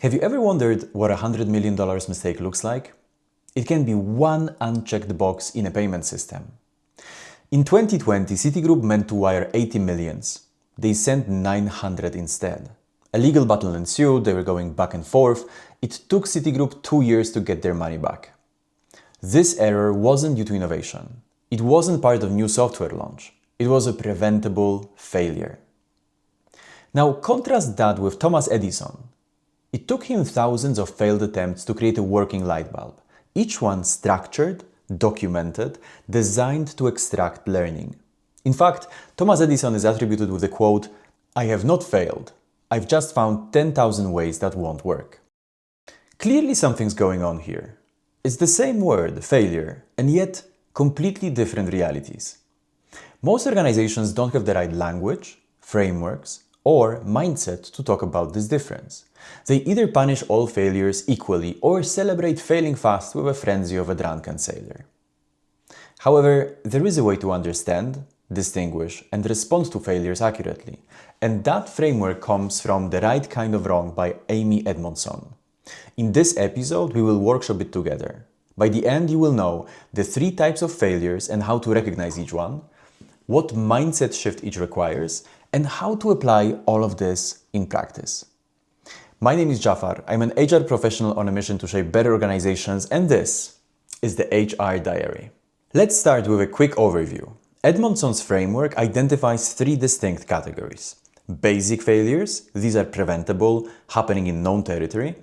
Have you ever wondered what a $100 million mistake looks like? It can be one unchecked box in a payment system. In 2020, Citigroup meant to wire 80 millions. They sent 900 instead. A legal battle ensued, they were going back and forth. It took Citigroup 2 years to get their money back. This error wasn't due to innovation. It wasn't part of new software launch. It was a preventable failure. Now contrast that with Thomas Edison. It took him thousands of failed attempts to create a working light bulb, each one structured, documented, designed to extract learning. In fact, Thomas Edison is attributed with the quote, "I have not failed. I've just found 10,000 ways that won't work." Clearly something's going on here. It's the same word, failure, and yet completely different realities. Most organizations don't have the right language, frameworks, or mindset to talk about this difference. They either punish all failures equally or celebrate failing fast with a frenzy of a drunken sailor. However, there is a way to understand, distinguish, and respond to failures accurately, and that framework comes from The Right Kind of Wrong by Amy Edmondson. In this episode, we will workshop it together. By the end, you will know the 3 types of failures and how to recognize each one, what mindset shift each requires, and how to apply all of this in practice. My name is Jafar. I'm an HR professional on a mission to shape better organizations, and this is the HR Diary. Let's start with a quick overview. Edmondson's framework identifies 3 distinct categories. Basic failures, these are preventable, happening in known territory.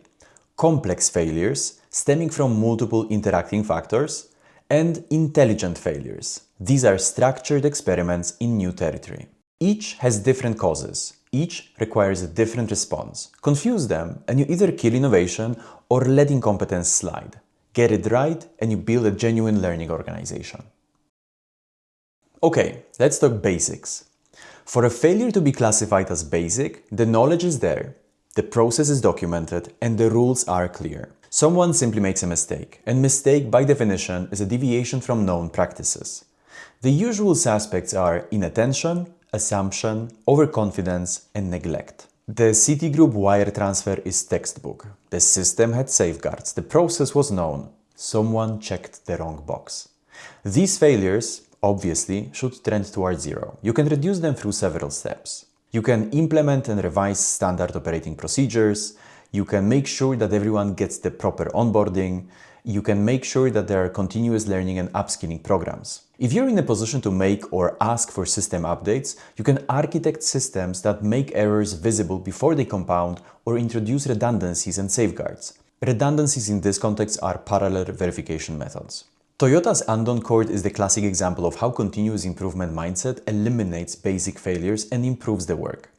Complex failures, stemming from multiple interacting factors. And intelligent failures, these are structured experiments in new territory. Each has different causes. Each requires a different response. Confuse them and you either kill innovation or let incompetence slide. Get it right and you build a genuine learning organization. Okay, let's talk basics. For a failure to be classified as basic, the knowledge is there, the process is documented, and the rules are clear. Someone simply makes a mistake, and mistake by definition is a deviation from known practices. The usual suspects are inattention, assumption, overconfidence, and neglect. The Citigroup wire transfer is textbook. The system had safeguards. The process was known. Someone checked the wrong box. These failures, obviously, should trend towards zero. You can reduce them through several steps. You can implement and revise standard operating procedures. You can make sure that everyone gets the proper onboarding. You can make sure that there are continuous learning and upskilling programs. If you're in a position to make or ask for system updates, you can architect systems that make errors visible before they compound or introduce redundancies and safeguards. Redundancies in this context are parallel verification methods. Toyota's Andon Cord is the classic example of how continuous improvement mindset eliminates basic failures and improves the work.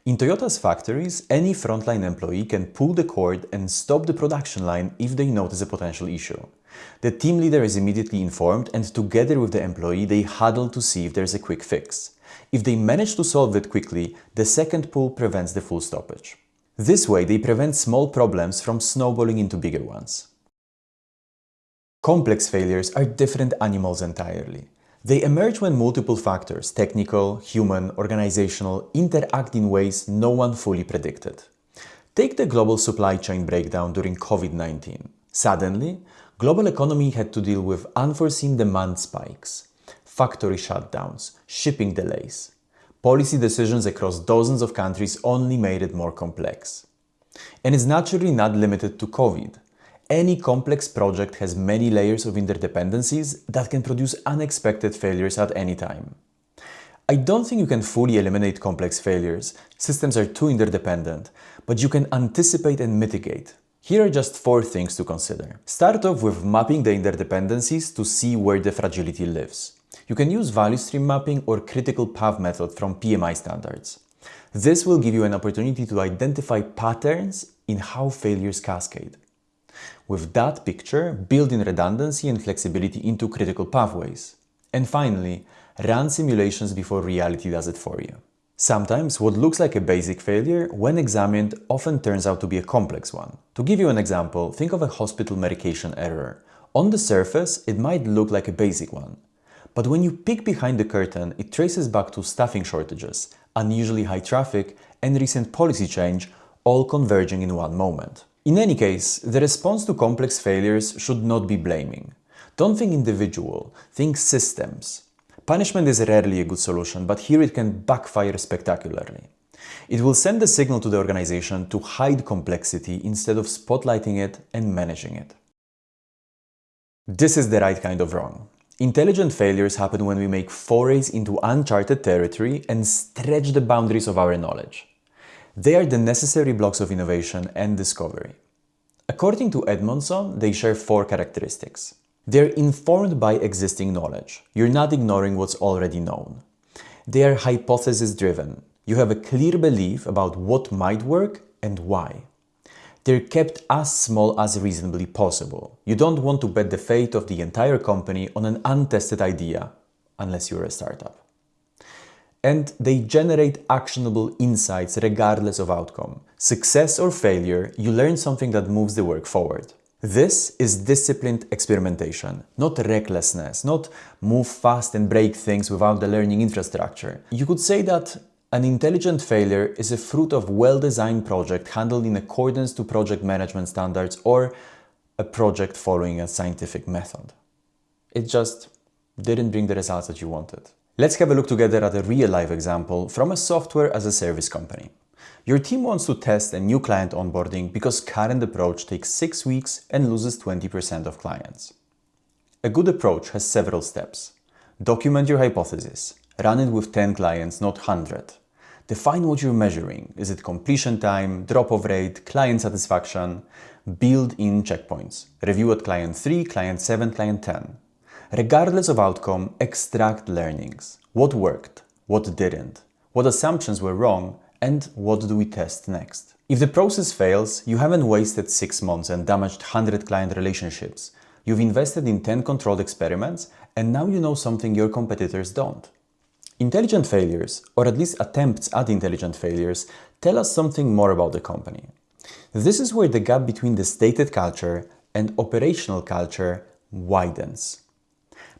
In Toyota's factories, any frontline employee can pull the cord and stop the production line if they notice a potential issue. The team leader is immediately informed and together with the employee they huddle to see if there's a quick fix. If they manage to solve it quickly, the second pull prevents the full stoppage. This way they prevent small problems from snowballing into bigger ones. Complex failures are different animals entirely. They emerge when multiple factors, technical, human, organizational, interact in ways no one fully predicted. Take the global supply chain breakdown during COVID-19. Suddenly, global economy had to deal with unforeseen demand spikes, factory shutdowns, shipping delays. Policy decisions across dozens of countries only made it more complex. And it's naturally not limited to COVID. Any complex project has many layers of interdependencies that can produce unexpected failures at any time. I don't think you can fully eliminate complex failures. Systems are too interdependent, but you can anticipate and mitigate. Here are just 4 things to consider. Start off with mapping the interdependencies to see where the fragility lives. You can use value stream mapping or critical path method from PMI standards. This will give you an opportunity to identify patterns in how failures cascade. With that picture, build in redundancy and flexibility into critical pathways. And finally, run simulations before reality does it for you. Sometimes what looks like a basic failure, when examined, often turns out to be a complex one. To give you an example, think of a hospital medication error. On the surface, it might look like a basic one. But when you peek behind the curtain, it traces back to staffing shortages, unusually high traffic, and recent policy change, all converging in one moment. In any case, the response to complex failures should not be blaming. Don't think individual, think systems. Punishment is rarely a good solution, but here it can backfire spectacularly. It will send a signal to the organization to hide complexity instead of spotlighting it and managing it. This is the right kind of wrong. Intelligent failures happen when we make forays into uncharted territory and stretch the boundaries of our knowledge. They are the necessary blocks of innovation and discovery. According to Edmondson, they share 4 characteristics. They're informed by existing knowledge. You're not ignoring what's already known. They are hypothesis-driven. You have a clear belief about what might work and why. They're kept as small as reasonably possible. You don't want to bet the fate of the entire company on an untested idea, unless you're a startup. And they generate actionable insights regardless of outcome. Success or failure, you learn something that moves the work forward. This is disciplined experimentation, not recklessness, not move fast and break things without the learning infrastructure. You could say that an intelligent failure is a fruit of well-designed project handled in accordance to project management standards or a project following a scientific method. It just didn't bring the results that you wanted. Let's have a look together at a real-life example from a software as a service company. Your team wants to test a new client onboarding because current approach takes 6 weeks and loses 20% of clients. A good approach has several steps. Document your hypothesis. Run it with 10 clients, not 100. Define what you're measuring. Is it completion time, drop-off rate, client satisfaction? Build in checkpoints. Review at client 3, client 7, client 10. Regardless of outcome, extract learnings. What worked? What didn't? What assumptions were wrong? And what do we test next? If the process fails, you haven't wasted 6 months and damaged 100 client relationships. You've invested in 10 controlled experiments, and now you know something your competitors don't. Intelligent failures, or at least attempts at intelligent failures, tell us something more about the company. This is where the gap between the stated culture and operational culture widens.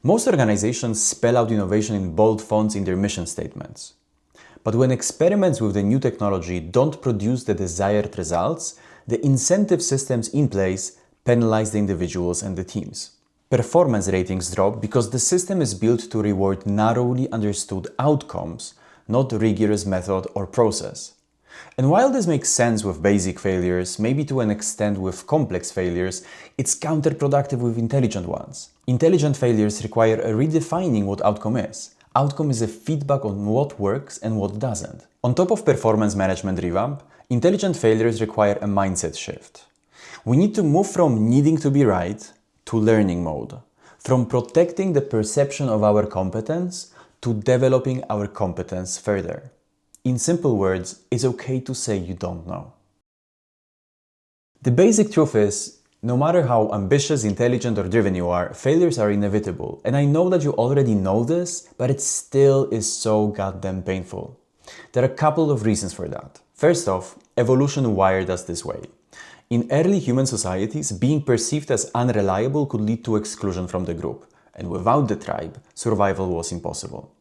Most organizations spell out innovation in bold fonts in their mission statements. But when experiments with the new technology don't produce the desired results, the incentive systems in place penalize the individuals and the teams. Performance ratings drop because the system is built to reward narrowly understood outcomes, not rigorous method or process. And while this makes sense with basic failures, maybe to an extent with complex failures, it's counterproductive with intelligent ones. Intelligent failures require a redefining what outcome is. Outcome is a feedback on what works and what doesn't. On top of performance management revamp, intelligent failures require a mindset shift. We need to move from needing to be right to learning mode, from protecting the perception of our competence to developing our competence further. In simple words, it's okay to say you don't know. The basic truth is, no matter how ambitious, intelligent, or driven you are, failures are inevitable. And I know that you already know this, but it still is so goddamn painful. There are a couple of reasons for that. First off, evolution wired us this way. In early human societies, being perceived as unreliable could lead to exclusion from the group. And without the tribe, survival was impossible.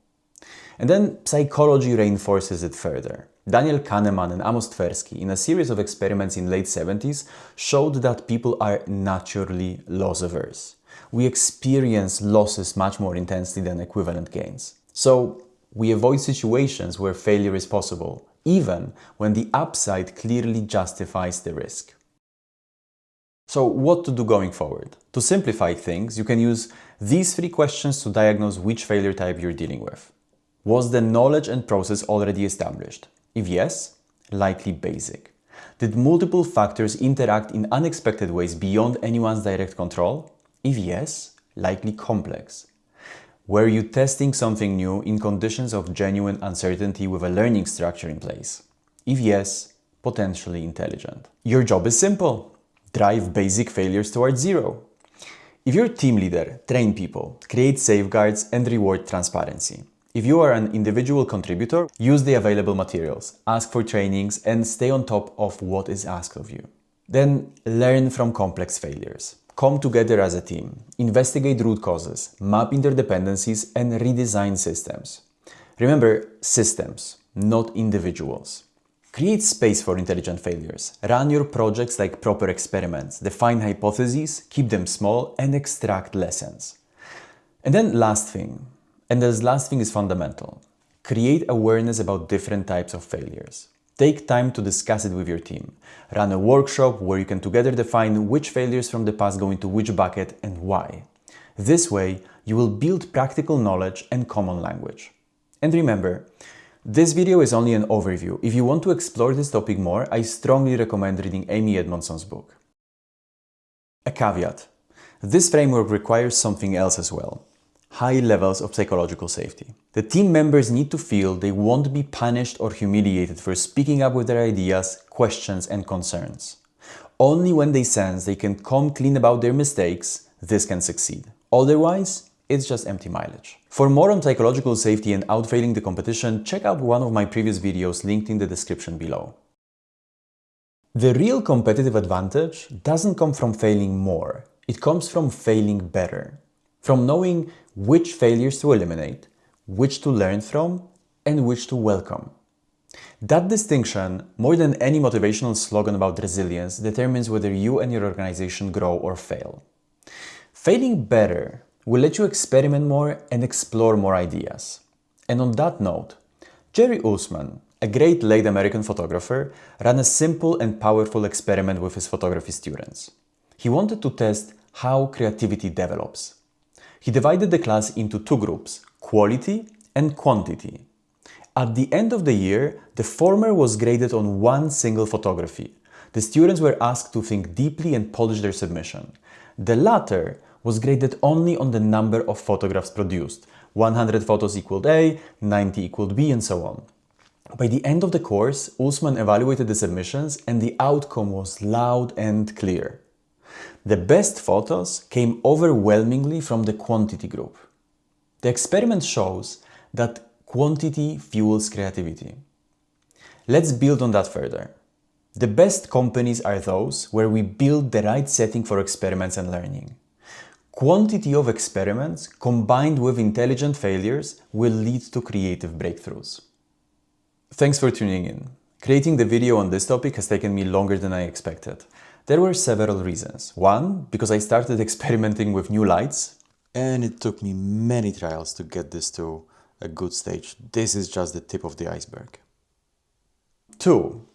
And then psychology reinforces it further. Daniel Kahneman and Amos Tversky, in a series of experiments in late 70s, showed that people are naturally loss-averse. We experience losses much more intensely than equivalent gains. So we avoid situations where failure is possible, even when the upside clearly justifies the risk. So what to do going forward? To simplify things, you can use these 3 questions to diagnose which failure type you're dealing with. Was the knowledge and process already established? If yes, likely basic. Did multiple factors interact in unexpected ways beyond anyone's direct control? If yes, likely complex. Were you testing something new in conditions of genuine uncertainty with a learning structure in place? If yes, potentially intelligent. Your job is simple. Drive basic failures towards zero. If you're a team leader, train people, create safeguards, and reward transparency. If you are an individual contributor, use the available materials, ask for trainings, and stay on top of what is asked of you. Then learn from complex failures. Come together as a team, investigate root causes, map interdependencies, and redesign systems. Remember, systems, not individuals. Create space for intelligent failures. Run your projects like proper experiments. Define hypotheses, keep them small, and extract lessons. And then last thing, and this last thing is fundamental. Create awareness about different types of failures. Take time to discuss it with your team. Run a workshop where you can together define which failures from the past go into which bucket and why. This way, you will build practical knowledge and common language. And remember, this video is only an overview. If you want to explore this topic more, I strongly recommend reading Amy Edmondson's book. A caveat. This framework requires something else as well. High levels of psychological safety. The team members need to feel they won't be punished or humiliated for speaking up with their ideas, questions, and concerns. Only when they sense they can come clean about their mistakes, this can succeed. Otherwise, it's just empty mileage. For more on psychological safety and outfailing the competition, check out one of my previous videos linked in the description below. The real competitive advantage doesn't come from failing more. It comes from failing better. From knowing which failures to eliminate, which to learn from, and which to welcome. That distinction, more than any motivational slogan about resilience, determines whether you and your organization grow or fail. Failing better will let you experiment more and explore more ideas. And on that note, Jerry Ullman, a great late American photographer, ran a simple and powerful experiment with his photography students. He wanted to test how creativity develops. He divided the class into two groups, quality and quantity. At the end of the year, the former was graded on one single photography. The students were asked to think deeply and polish their submission. The latter was graded only on the number of photographs produced. 100 photos equaled A, 90 equaled B, and so on. By the end of the course, Ullman evaluated the submissions and the outcome was loud and clear. The best photos came overwhelmingly from the quantity group. The experiment shows that quantity fuels creativity. Let's build on that further. The best companies are those where we build the right setting for experiments and learning. Quantity of experiments combined with intelligent failures will lead to creative breakthroughs. Thanks for tuning in. Creating the video on this topic has taken me longer than I expected. There were several reasons. One, because I started experimenting with new lights, and it took me many trials to get this to a good stage. This is just the tip of the iceberg. Two,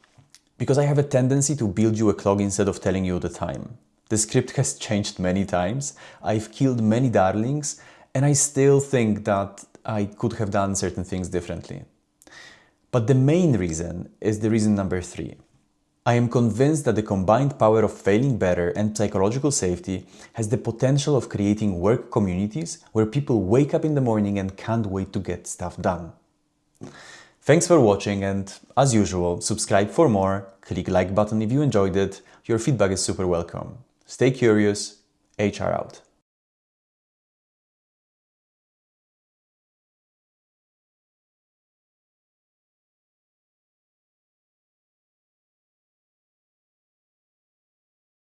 because I have a tendency to build you a clock instead of telling you the time. The script has changed many times, I've killed many darlings, and I still think that I could have done certain things differently. But the main reason is the reason number three. I am convinced that the combined power of failing better and psychological safety has the potential of creating work communities where people wake up in the morning and can't wait to get stuff done. Thanks for watching and, as usual, subscribe for more, click like button if you enjoyed it, your feedback is super welcome. Stay curious, HR out.